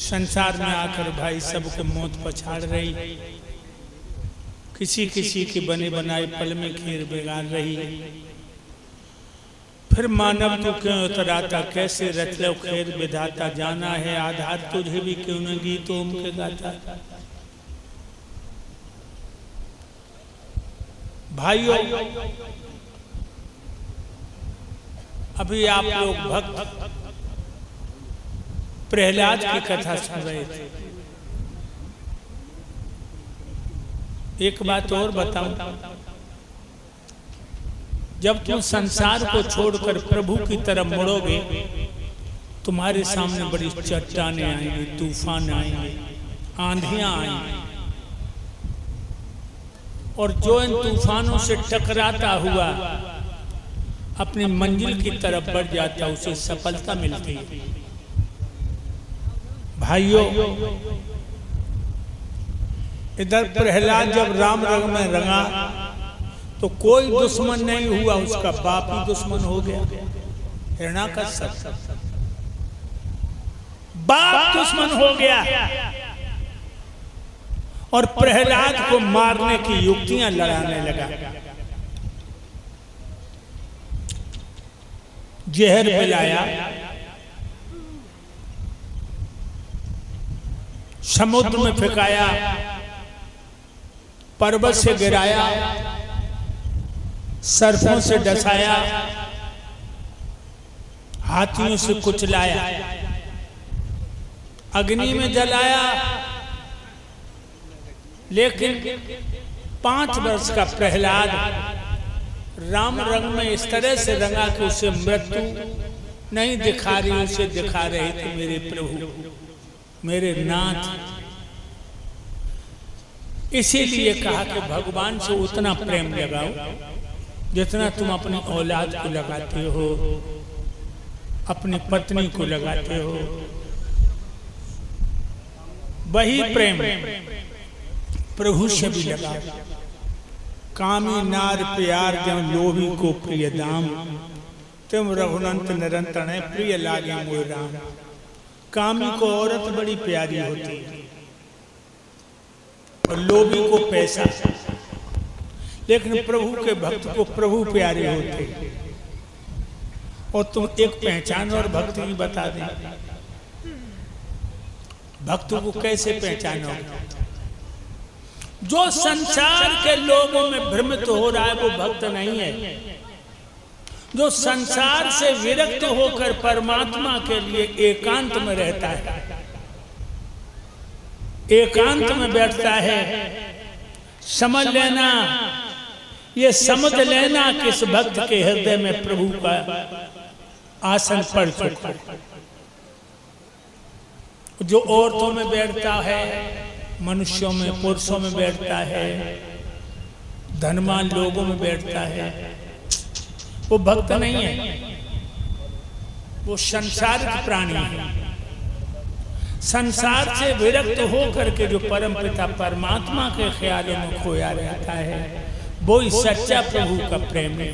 संसार में आकर भाई सबको मौत पछाड़ रही, किसी किसी की बने बनाए पल में खीर बिगाड़ रही। फिर मानव तू क्यों उतराता, कैसे रच लो खैर विधाता, जाना है आधार तुझे भी क्यों न गीत ओम के गाता। भाइयों, अभी आप लोग भक्त प्रहलाद की कथा सुन रहे थे। एक बात और बताऊं, जब तुम संसार को छोड़कर प्रभु की तरफ मुड़ोगे, तुम्हारे सामने बड़ी चट्टानें आएंगी, तूफान आएंगे, आंधियां आएंगी, और जो इन तूफानों से टकराता हुआ अपनी मंजिल की तरफ बढ़ जाता, उसे सफलता मिलती है। भाइयों, इधर प्रहलाद जब राम रंग में रंगा तो कोई दुश्मन नहीं हुआ, उसका बाप ही दुश्मन हो गया। हिरण्याकश्यप बाप दुश्मन हो गया और प्रहलाद को मारने की युक्तियां लड़ाने लगा। जहर पिलाया, समुद्र में फेंकाया, पर्वत से गिराया, सर्पों से डसाया, हाथियों से कुचलाया, अग्नि में जलाया। लेकिन 5 वर्ष का प्रहलाद राम रंग में इस तरह से रंगा कि उसे मृत्यु नहीं दिखा रही, उसे दिखा रहे थे मेरे प्रभु, मेरे नाथ। इसीलिए कहा कि भगवान से उतना प्रेम लगाओ जितना तुम अपनी औलाद को लगाते हो, अपनी पत्नी को लगाते हो। वही प्रेम प्रभु से भी लगाओ। कामी नार प्यार जब लोभी को प्रिय दाम, तुम रघुनंत निरंतर है प्रिय लागे मोय राम। कामी को औरत बड़ी प्यारी होती है और लोभी को पैसा, लेकिन प्रभु के भक्त को प्रभु प्यारे होते। और तुम एक पहचान और भक्त की बता दें, भक्तों को कैसे पहचानोगे? जो संसार के लोगों में भ्रमित हो रहा है वो भक्त नहीं है। जो संसार से विरक्त होकर परमात्मा के लिए एकांत में रहता है, एकांत में बैठता है, समझ लेना, ये समझ लेना कि इस भक्त के हृदय में प्रभु का आसन पड़ चुका है। जो औरतों में बैठता है, मनुष्यों में, पुरुषों में बैठता है, धनवान लोगों में बैठता है, वो भक्त नहीं है, वो संसारिक प्राणी है। संसार से विरक्त होकर के जो परम पिता परमात्मा के ख्यालों में खोया रहता है, वो ही सच्चा प्रभु का प्रेम है।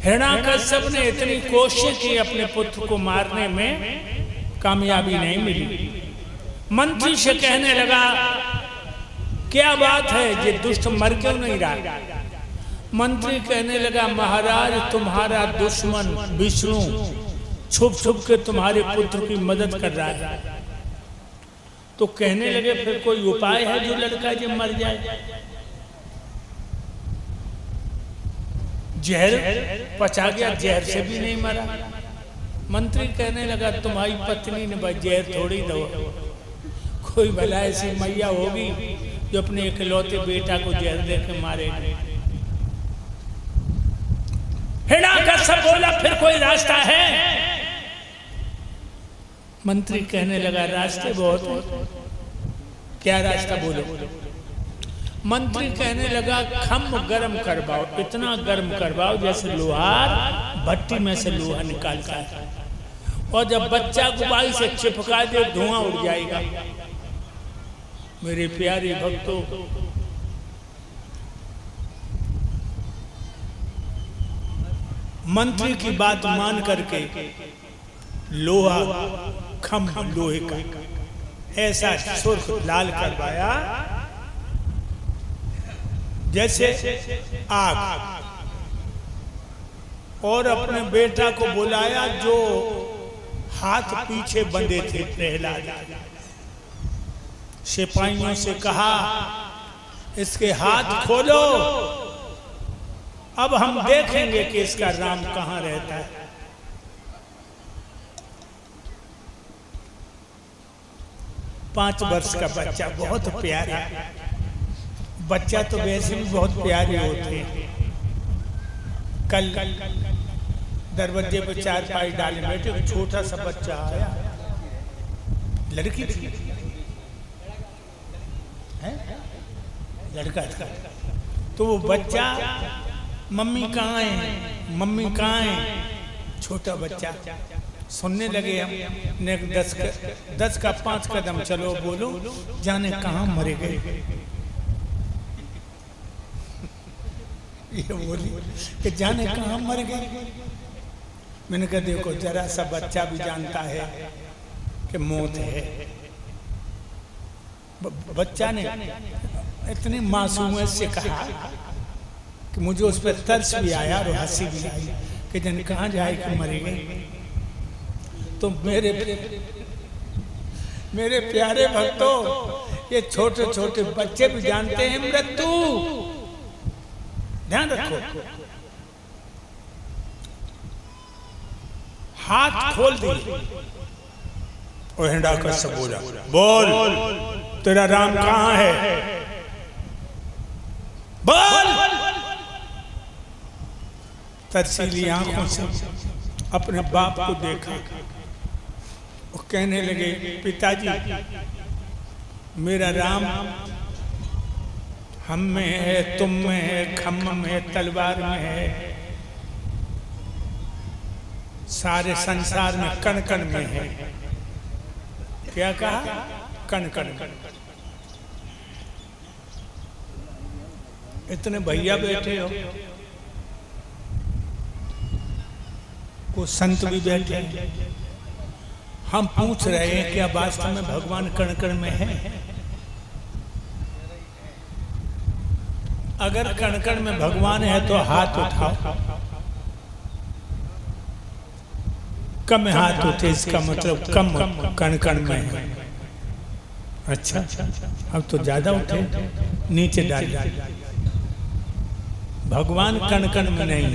हिरण्याकश्यप ने इतनी कोशिश की अपने पुत्र को मारने में, कामयाबी नहीं मिली। मंत्री से कहने लगा, क्या बात है, ये दुष्ट मर क्यों नहीं रहा? मंत्री कहने लगा, महाराज तुम्हारा दुश्मन विष्णु छुप छुप के तुम्हारे पुत्र की मदद कर रहा है। तो कहने लगे, फिर कोई उपाय है जो लड़का जो मर जाए? जहर पचा गया, जहर से भी नहीं मरा। मंत्री कहने लगा, तुम्हारी पत्नी ने बस जहर थोड़ी दो, कोई भला ऐसी मैया होगी जो अपने इकलौते बेटा को जहर दे के मारेगी। हिरण्याकश्यप बोला, फिर कोई रास्ता है? मंत्री कहने लगा, रास्ते बहुत हैं। क्या रास्ता बोलो? मंत्री कहने लगा, खम्भ गर्म करवाओ, इतना गर्म करवाओ जैसे लोहार भट्टी में से लोहा निकालता है, और जब बच्चा गुबाई से चिपका दे धुआं उड़ जाएगा। मेरे प्यारे भक्तों, मंत्री की बात मान करके लोहा खम्भ लोहे का, ऐसा सुर्ख लाल करवाया जैसे आग, और अपने बेटा को बुलाया जो हाथ पीछे बंधे थे प्रहलाद। सिपाहियों से कहा इसके हाथ खोलो, अब हम देखेंगे कि इसका राम कहां रहता है। पांच वर्ष का बच्चा, बहुत प्यारा बच्चा, तो वैसे भी बहुत प्यारे होते हैं। कल दरवाजे पे चारपाई डाले बैठे, छोटा सा बच्चा आया, लड़की थी, लड़का था। तो वो बच्चा मम्मी कहाँ है, मम्मी कहाँ है, छोटा बच्चा। सुनने लगे हम ने 10 का 5 कदम चलो, बोलो जाने कहाँ मरे गए। ये बोली कि जाने कहाँ मर गए। मैंने कहा देखो जरा सा बच्चा भी जानता है कि मौत है। बच्चा ने इतनी मासूमियत से कहा कि मुझे उस पर तरस भी आया और हंसी भी आई कि जाने कहाँ जाए कि मरेंगे। तो मेरे प्यारे भक्तों, ये छोटे छोटे बच्चे भी जानते हैं मृत्यु, ध्यान रखो। हाथ खोल दिए और हिंडाकर से बोला, बोल तेरा राम कहाँ है, बोल। तरसीली आंखों से अपने बाप को देखा और कहने लगे, पिताजी मेरा राम हम में है, तुम में है, खम्भ में है, तलवार में है, सारे संसार में कण कण में है। क्या कहा? कण कण। इतने भैया बैठे हो, कुछ संत भी बैठे हैं। हम पूछ रहे हैं क्या वास्तव में भगवान कण कण में है? अगर कण कण में भगवान है तो हाथ उठाओ। कम हाथ उठे इसका मतलब कम कण कण में है। अच्छा, अब तो ज्यादा उठे, नीचे डाल। भगवान कण कण में नहीं,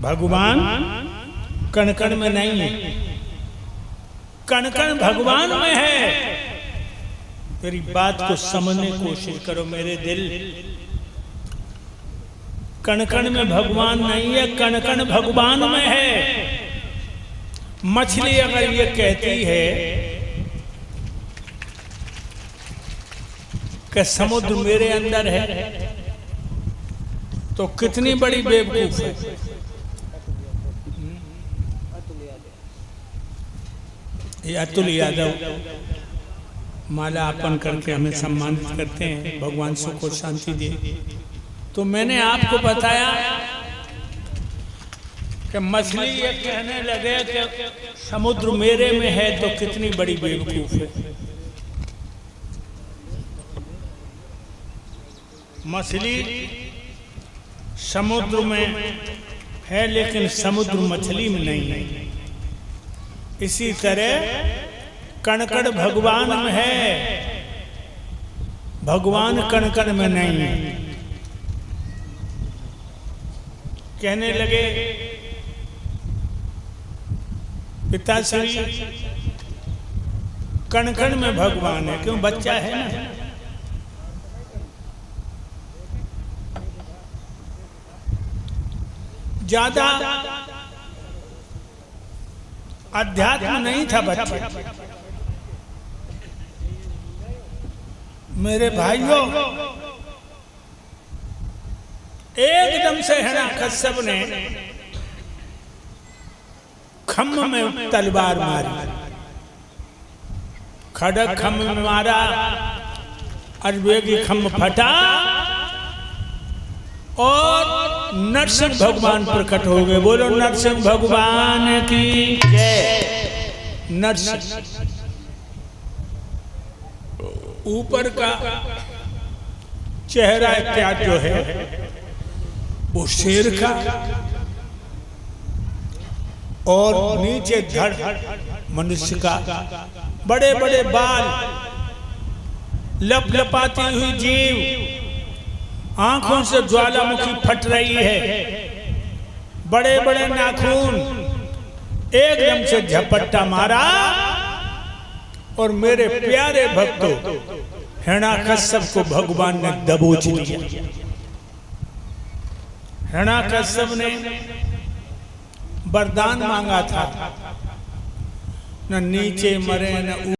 भगवान कण कण में नहीं है, कण कण भगवान में है। मेरी बात को समझने की कोशिश करो मेरे दिल। कण कण में भगवान नहीं है, कण कण भगवान में है। मछली अगर ये कहती है कि समुद्र मेरे अंदर है, तो कितनी बड़ी बेवकूफ है। ये अतुल यादव माला अर्पण करके हमें सम्मानित करते हैं, भगवान सुख और शांति दे। तो मैंने आपको बताया कि मछली ये कहने लगे कि समुद्र मेरे में है, तो कितनी बड़ी बेवकूफ है। मछली समुद्र में है लेकिन समुद्र मछली में नहीं है। इसी तरह कण कण भगवान में है, भगवान कण कण में नहीं है। कहने लगे पिताश्री कण कण में भगवान है, क्यों? बच्चा है ना। ज्यादा अध्यात्म नहीं था बच्चा। मेरे भाइयों, एकदम से हिरण्यकश्यप ने खम्भ में तलवार मारी, खड़ग खम्भ में मारा, अरबेगी खम्भ फटा और नरसिंह भगवान प्रकट हो गए। बोलो नरसिंह भगवान की जय। नरसिंह ऊपर का चेहरा इत्यादि जो है वो शेर का, और नीचे धड़ मनुष्य का, बड़े बड़े बाल, लपलपाती हुई जीव, आंखों से ज्वालामुखी फट रही है, बड़े बड़े नाखून, एकदम से झपट्टा मारा और मेरे प्यारे भक्तों हिरण्याकश्यप को भगवान ने दबोच लिया। हिरण्याकश्यप ने वरदान मांगा था, न नीचे मरे न